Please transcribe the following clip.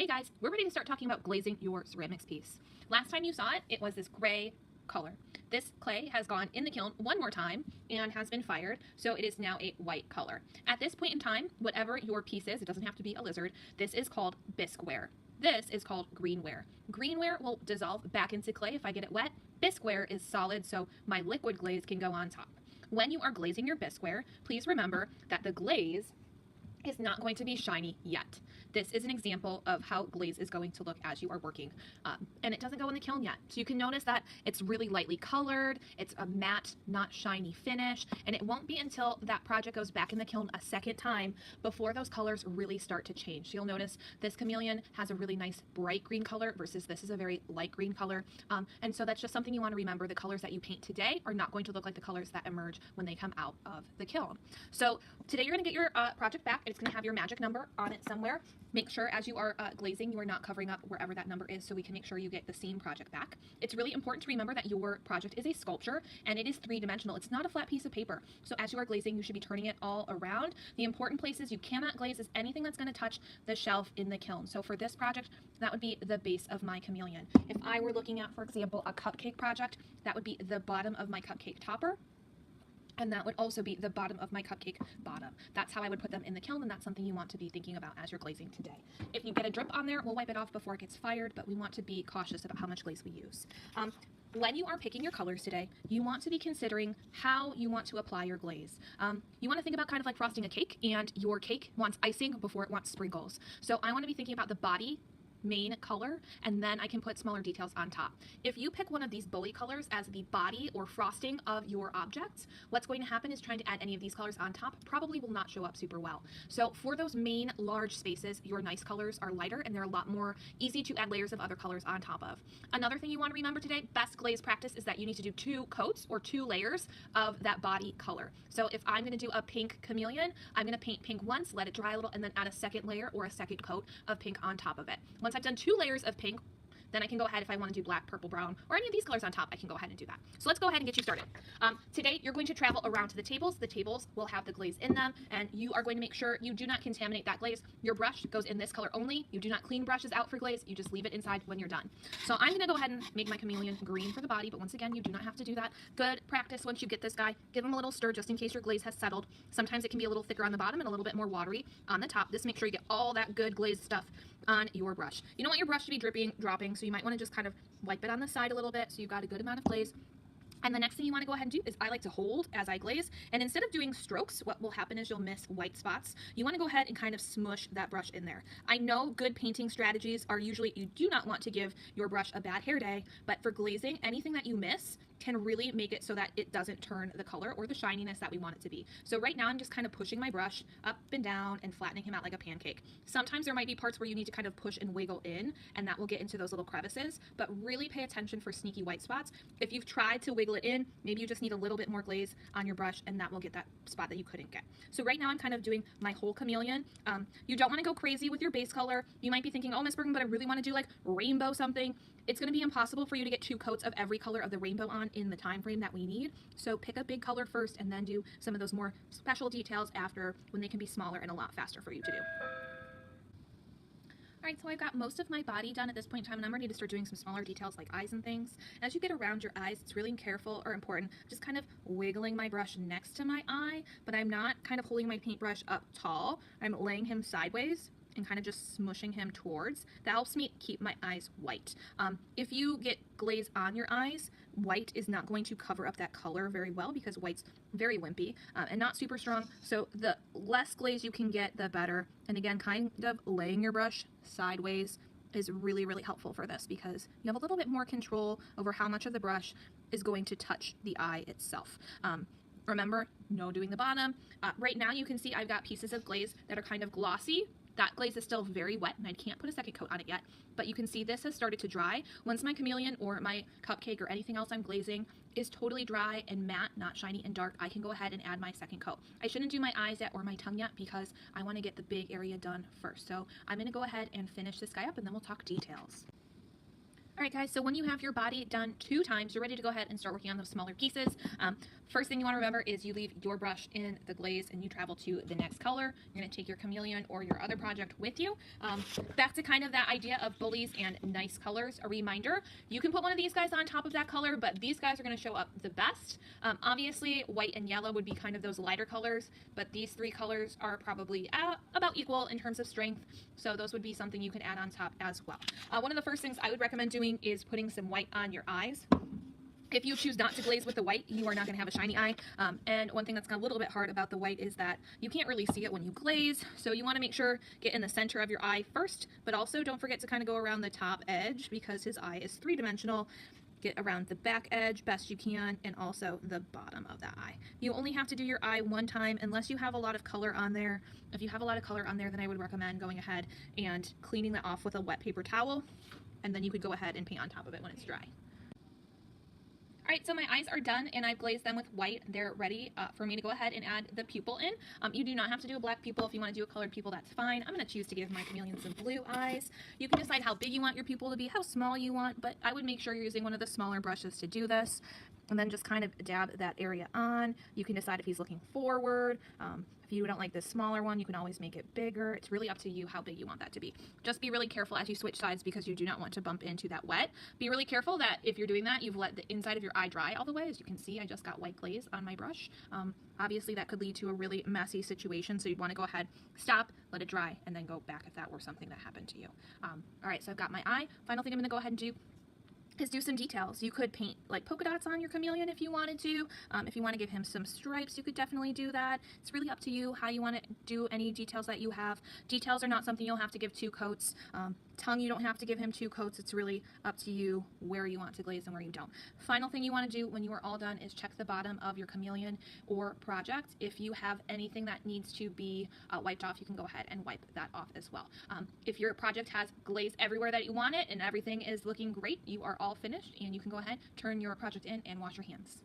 Hey guys, we're ready to start talking about glazing your ceramics piece. Last time you saw it, it was this gray color. This clay has gone in the kiln one more time and has been fired, so it is now a white color. At this point in time, whatever your piece is, it doesn't have to be a lizard, this is called bisqueware. This is called greenware. Greenware will dissolve back into clay if I get it wet. Bisqueware is solid, so my liquid glaze can go on top. When you are glazing your bisqueware, please remember that the glaze is not going to be shiny yet. This is an example of how glaze is going to look as you are working. And it doesn't go in the kiln yet. So you can notice that it's really lightly colored, it's a matte, not shiny finish, and it won't be until that project goes back in the kiln a second time before those colors really start to change. So you'll notice this chameleon has a really nice bright green color versus this is a very light green color. And so that's just something you want to remember. The colors that you paint today are not going to look like the colors that emerge when they come out of the kiln. So today you're going to get your project back. It's going to have your magic number on it somewhere. Make sure as you are glazing, you are not covering up wherever that number is so we can make sure you get the same project back. It's really important to remember that your project is a sculpture and it is three-dimensional. It's not a flat piece of paper. So as you are glazing, you should be turning it all around. The important places you cannot glaze is anything that's going to touch the shelf in the kiln. So for this project, that would be the base of my chameleon. If I were looking at, for example, a cupcake project, that would be the bottom of my cupcake topper. And that would also be the bottom of my cupcake bottom. That's how I would put them in the kiln, and that's something you want to be thinking about as you're glazing today. If you get a drip on there, we'll wipe it off before it gets fired, but we want to be cautious about how much glaze we use. When you are picking your colors today, you want to be considering how you want to apply your glaze. You want to think about kind of like frosting a cake, and your cake wants icing before it wants sprinkles. So I want to be thinking about the body main color, and then I can put smaller details on top. If you pick one of these bully colors as the body or frosting of your objects, what's going to happen is trying to add any of these colors on top probably will not show up super well. So for those main large spaces, your nice colors are lighter and they're a lot more easy to add layers of other colors on top of. Another thing you want to remember today, best glaze practice is that you need to do 2 coats or 2 layers of that body color. So if I'm going to do a pink chameleon, I'm going to paint pink once, let it dry a little, and then add a second layer or a second coat of pink on top of it. Once I've done 2 layers of pink, then I can go ahead, if I want to do black, purple, brown, or any of these colors on top, I can go ahead and do that. So let's go ahead and get you started. Today, you're going to travel around to the tables. The tables will have the glaze in them, and you are going to make sure you do not contaminate that glaze. Your brush goes in this color only. You do not clean brushes out for glaze. You just leave it inside when you're done. So I'm going to go ahead and make my chameleon green for the body, but once again, you do not have to do that. Good practice once you get this guy. Give him a little stir just in case your glaze has settled. Sometimes it can be a little thicker on the bottom and a little bit more watery on the top. Just make sure you get all that good glazed stuff on your brush. You don't want your brush to be dropping, so you might want to just kind of wipe it on the side a little bit so you've got a good amount of glaze. And the next thing you want to go ahead and do is I like to hold as I glaze, and instead of doing strokes, what will happen is you'll miss white spots. You want to go ahead and kind of smush that brush in there. I know good painting strategies are usually you do not want to give your brush a bad hair day, but for glazing, anything that you miss can really make it so that it doesn't turn the color or the shininess that we want it to be. So right now I'm just kind of pushing my brush up and down and flattening him out like a pancake. Sometimes there might be parts where you need to kind of push and wiggle in, and that will get into those little crevices, but really pay attention for sneaky white spots. If you've tried to wiggle it in, maybe you just need a little bit more glaze on your brush, and that will get that spot that you couldn't get. So right now I'm kind of doing my whole chameleon. You don't want to go crazy with your base color. You might be thinking, oh, Miss Bergen, but I really want to do like rainbow something. It's going to be impossible for you to get 2 coats of every color of the rainbow on in the time frame that we need. So pick a big color first and then do some of those more special details after, when they can be smaller and a lot faster for you to do. Alright, so I've got most of my body done at this point in time, and I'm ready to start doing some smaller details like eyes and things. As you get around your eyes, it's really important, just kind of wiggling my brush next to my eye, but I'm not kind of holding my paintbrush up tall. I'm laying him sideways and kind of just smushing him towards. That helps me keep my eyes white. If you get glaze on your eyes, white is not going to cover up that color very well because white's very wimpy and not super strong. So the less glaze you can get, the better. And again, kind of laying your brush sideways is really, really helpful for this because you have a little bit more control over how much of the brush is going to touch the eye itself. Remember, no doing the bottom. Right now you can see I've got pieces of glaze that are kind of glossy. That glaze is still very wet and I can't put a second coat on it yet, but you can see this has started to dry. Once my chameleon or my cupcake or anything else I'm glazing is totally dry and matte, not shiny and dark, I can go ahead and add my second coat. I shouldn't do my eyes yet or my tongue yet because I want to get the big area done first. So I'm going to go ahead and finish this guy up and then we'll talk details. Alright guys, so when you have your body done 2 times, you're ready to go ahead and start working on those smaller pieces. First thing you want to remember is you leave your brush in the glaze and you travel to the next color. You're going to take your chameleon or your other project with you. Back to kind of that idea of bullies and nice colors. A reminder, you can put one of these guys on top of that color, but these guys are going to show up the best. Obviously, white and yellow would be kind of those lighter colors, but these 3 colors are probably about equal in terms of strength, so those would be something you can add on top as well. One of the first things I would recommend doing is putting some white on your eyes. If you choose not to glaze with the white, you are not going to have a shiny eye. And one thing that's a little bit hard about the white is that you can't really see it when you glaze. So you want to make sure get in the center of your eye first, but also don't forget to kind of go around the top edge because his eye is 3-dimensional. Get around the back edge best you can, and also the bottom of that eye. You only have to do your eye 1 time unless you have a lot of color on there. If you have a lot of color on there, then I would recommend going ahead and cleaning that off with a wet paper towel, and then you could go ahead and paint on top of it when it's dry. Alright, so my eyes are done and I've glazed them with white. They're ready for me to go ahead and add the pupil in. You do not have to do a black pupil. If you want to do a colored pupil, that's fine. I'm going to choose to give my chameleon some blue eyes. You can decide how big you want your pupil to be, how small you want, but I would make sure you're using one of the smaller brushes to do this. And then just kind of dab that area on. You can decide if he's looking forward. If you don't like this smaller one, you can always make it bigger. It's really up to you how big you want that to be. Just be really careful as you switch sides because you do not want to bump into that wet. Be really careful that if you're doing that, you've let the inside of your eye dry all the way. As you can see, I just got white glaze on my brush. Obviously, that could lead to a really messy situation, so you'd want to go ahead, stop, let it dry, and then go back if that were something that happened to you. All right, so I've got my eye. Final thing I'm going to go ahead and do is do some details. You could paint like polka dots on your chameleon if you wanted to. If you want to give him some stripes, you could definitely do that. It's really up to you how you want to do any details that you have. Details are not something you'll have to give 2 coats. Tongue, you don't have to give him 2 coats. It's really up to you where you want to glaze and where you don't. Final thing you want to do when you are all done is check the bottom of your chameleon or project. If you have anything that needs to be wiped off, you can go ahead and wipe that off as well. If your project has glaze everywhere that you want it and everything is looking great, you are all finished and you can go ahead, turn your project in, and wash your hands.